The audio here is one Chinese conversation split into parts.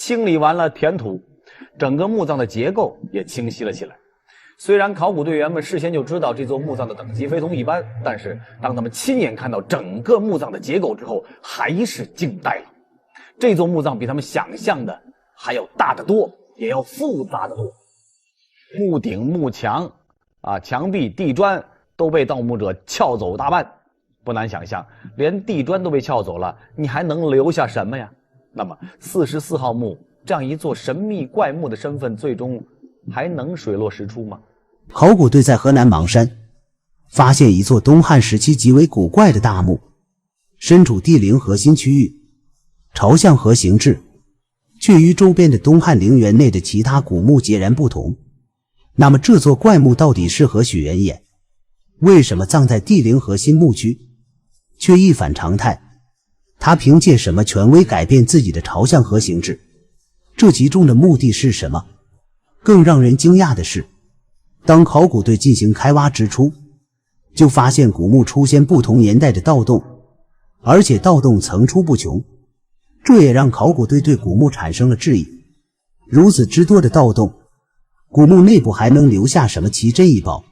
清理完了填土，整個墓葬的結構也清晰了起來。雖然考古隊員們事先就知道這座墓葬的等級非同一般，但是當他們親眼看到整個墓葬的結構之後，還是驚呆了。這座墓葬比他們想象的還要大得多，也要複雜得多。墓頂、墓牆牆壁、地磚都被盜墓者撬走大半。不難想象，連地磚都被撬走了，你還能留下什麼呀？那麼44號墓這樣一座神秘怪墓的身份，最終還能水落石出嗎？考古隊在河南邙山發現一座東漢時期極為古怪的大墓，身處帝陵核心區域，朝向和形制，卻與周邊的東漢陵園內的其他古墓截然不同。那麼這座怪墓到底是何許人也？為什麼葬在帝陵核心墓區卻一反常態？他憑借什麼權威改變自己的朝向和形制？這其中的目的是什麼？更讓人驚訝的是，當考古隊進行開挖之初，就發現古墓出現不同年代的盜洞，而且盜洞层出不窮。這也讓考古队对古墓產生了質疑。如此之多的盜洞，古墓內部還能留下什麼奇珍異寶？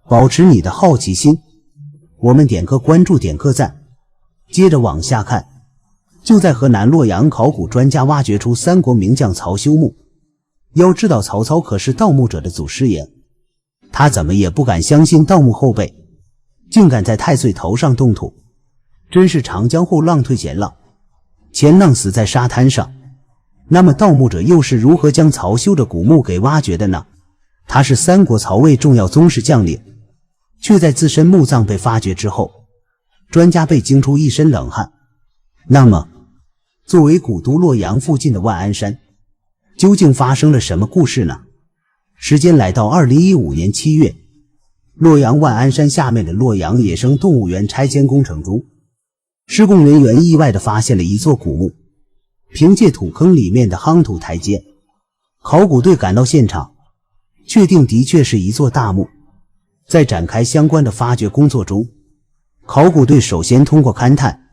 保持你的好奇心，我們點個關注，點個讚。接着往下看，就在河南洛陽，考古專家挖掘出三国名将曹休墓。要知道曹操可是盜墓者的祖師爺，他怎麼也不敢相信盜墓後輩竟敢在太歲頭上動土，真是長江後浪推前浪，前浪死在沙灘上。那麼盜墓者又是如何將曹休的古墓給挖掘的呢？他是三國曹魏重要宗室将領，卻在自身墓葬被发掘之後，專家被驚出一身冷汗。那麼作為古都洛陽附近的萬安山，究竟發生了什麼故事呢？時間來到2015年7月，洛陽萬安山下面的洛陽野生動物園拆遷工程中，施工人員意外地發現了一座古墓。憑借土坑裡面的夯土台階，考古隊趕到現場，確定的確是一座大墓。在展開相關的發掘工作中，考古隊首先通過勘探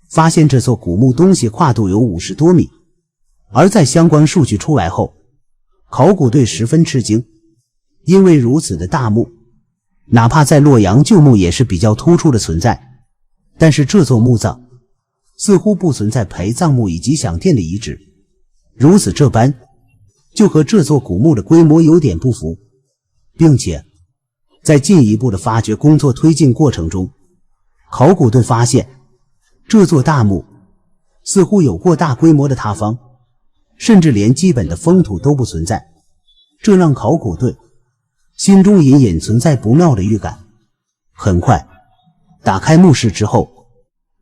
發現這座古墓東西跨度有50多米。而在相關數據出來後，考古隊十分吃驚，因為如此的大墓，哪怕在洛陽舊墓也是比較突出的存在，但是這座墓葬似乎不存在陪葬墓以及享殿的遺址，如此這般，就和這座古墓的規模有點不符，並且在進一步的發掘工作推進過程中，考古队發現這座大墓似乎有過大規模的塌方，甚至連基本的封土都不存在，這讓考古隊心中隱隱存在不妙的預感。很快，打開墓室之後，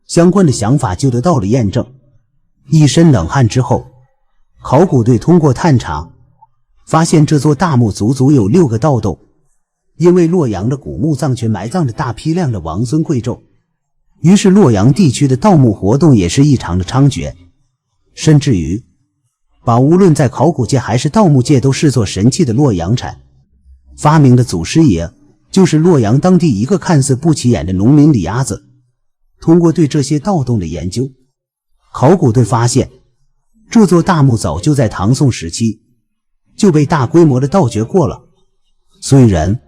相關的想法就得到了驗證。一身冷汗之後，考古隊通過探查發現這座大墓足足有6個盜洞。因為洛陽的古墓葬群埋葬着大批量的王孫貴胄，於是洛陽地區的盜墓活動也是異常的猖獗，甚至於把無論在考古界還是盜墓界都視作神器的洛陽鏟發明的祖師爺，就是洛陽當地一個看似不起眼的農民李鴨子。通過對這些盜洞的研究，考古隊發現這座大墓早就在唐宋時期就被大規模的盜掘過了。雖然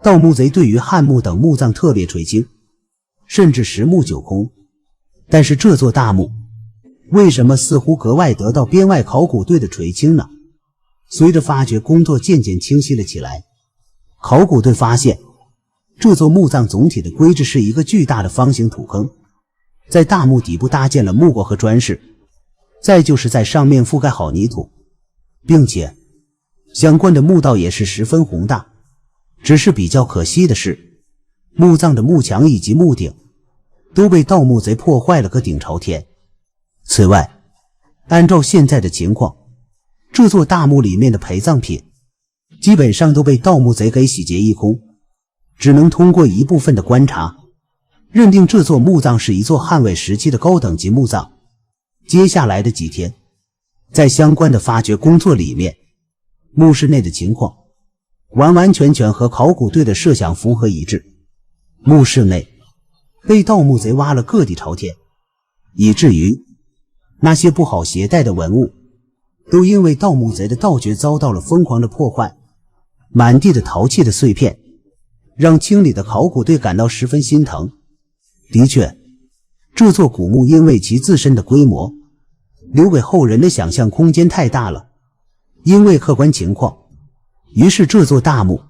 盜墓賊對於漢墓等墓葬特別垂青，甚至十墓九空，但是這座大墓為什麼似乎格外得到編外考古队的垂青呢？隨着發掘工作漸漸清晰了起來，考古队發現這座墓葬總體的規制是一個巨大的方形土坑，在大墓底部搭建了木樁和磚室，再就是在上面覆蓋好泥土，並且相關的墓道也是十分宏大。只是比較可惜的是，墓葬的幕牆以及墓頂都被盜墓賊破壞了個頂朝天。此外，按照現在的情況，這座大墓裡面的陪葬品基本上都被盜墓賊給洗劫一空，只能通過一部分的觀察認定這座墓葬是一座漢魏時期的高等級墓葬。接下來的幾天，在相關的發掘工作裡面，墓室內的情況完完全全和考古队的設想符合一致。墓室内被盜墓賊挖了個底朝天，以至於那些不好携帶的文物都因為盜墓賊的盜掘遭到了瘋狂的破壞，滿地的陶器的碎片讓清理的考古隊感到十分心疼。的確，這座古墓因為其自身的規模，留給後人的想象空間太大了。因為客觀情況，於是這座大墓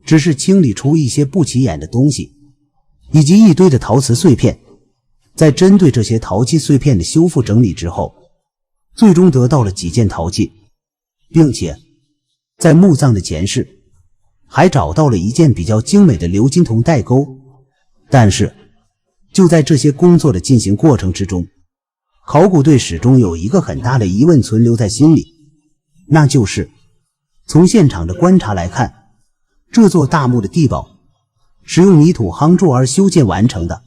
只是清理出一些不起眼的東西，以及一堆的陶瓷碎片。在針對這些陶器碎片的修復整理之後，最終得到了幾件陶器，並且在墓葬的前室還找到了一件比較精美的鎏金铜帶鈎。但是就在這些工作的进行過程之中，考古队始終有一個很大的疑問存留在心裡，那就是從現場的觀察來看，這座大墓的地堡是用泥土夯築而修建完成的，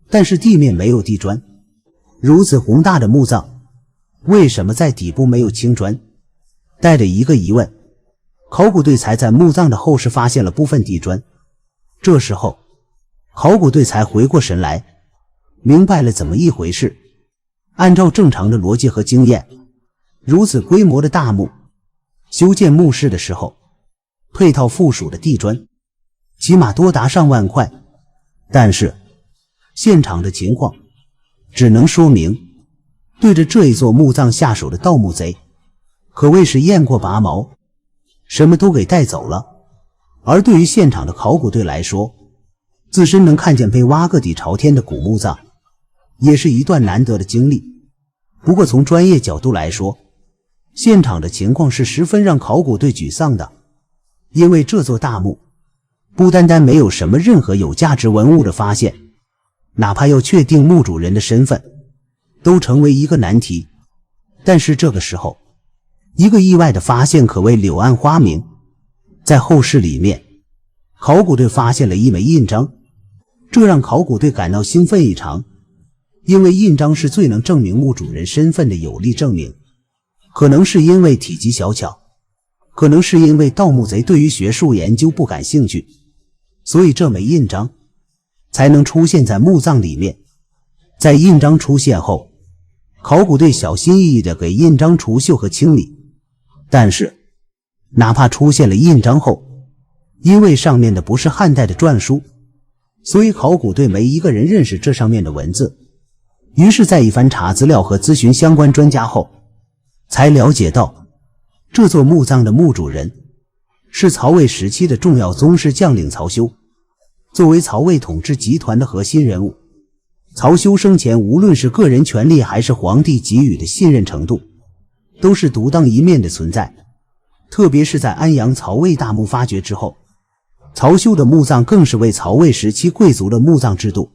但是地面沒有地磚。如此宏大的墓葬，為什麼在底部沒有青磚？帶着一個疑問，考古队才在墓葬的後室發現了部分地磚。這時候考古队才回過神來，明白了怎麼一回事。按照正常的邏輯和經驗，如此規模的大墓修建墓室的時候，配套附屬的地磚起碼多達上萬塊，但是現場的情況只能說明，對着這一座墓葬下手的盜墓賊可謂是雁過拔毛，什麼都給帶走了。而對於現場的考古隊來說，自身能看見被挖個底朝天的古墓葬，也是一段難得的经歷。不過從專業角度來說，現場的情況是十分讓考古队沮喪的，因為這座大墓不单单沒有什麼任何有價值文物的發現，哪怕要確定墓主人的身份都成為一個難題。但是這個時候，一個意外的發現可謂柳暗花明。在後室裡面，考古隊發現了一枚印章，這讓考古队感到興奮異常，因為印章是最能證明墓主人身份的有力證明。可能是因為體積小巧，可能是因为盜墓賊對於學術研究不感興趣，所以這枚印章才能出現在墓葬裡面。在印章出現後，考古隊小心翼翼地給印章除鏽和清理，但是哪怕出現了印章後，因為上面的不是漢代的篆書，所以考古隊沒一個人認識這上面的文字。於是在一番查資料和諮詢相關專家後，才了解到這座墓葬的墓主人是曹魏時期的重要宗室將領曹休。作為曹魏統治集團的核心人物，曹休生前無論是個人權力還是皇帝給予的信任程度，都是獨當一面的存在。特別是在安陽曹魏大墓發掘之後，曹休的墓葬更是為曹魏時期貴族的墓葬制度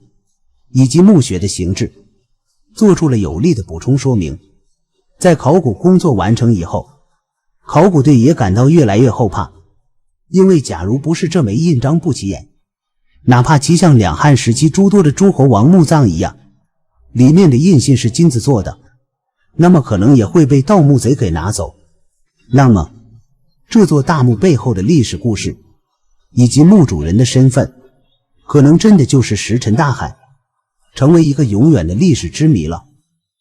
以及墓穴的形制做出了有力的補充說明。在考古工作完成以後，考古隊也感到越來越後怕，因為假如不是這枚印章不起眼，哪怕其像兩漢時期諸多的諸侯王墓葬一樣，裡面的印信是金子做的，那麼可能也會被盜墓賊給拿走。那麼這座大墓背後的歷史故事以及墓主人的身份，可能真的就是石沉大海，成為一個永遠的歷史之謎了。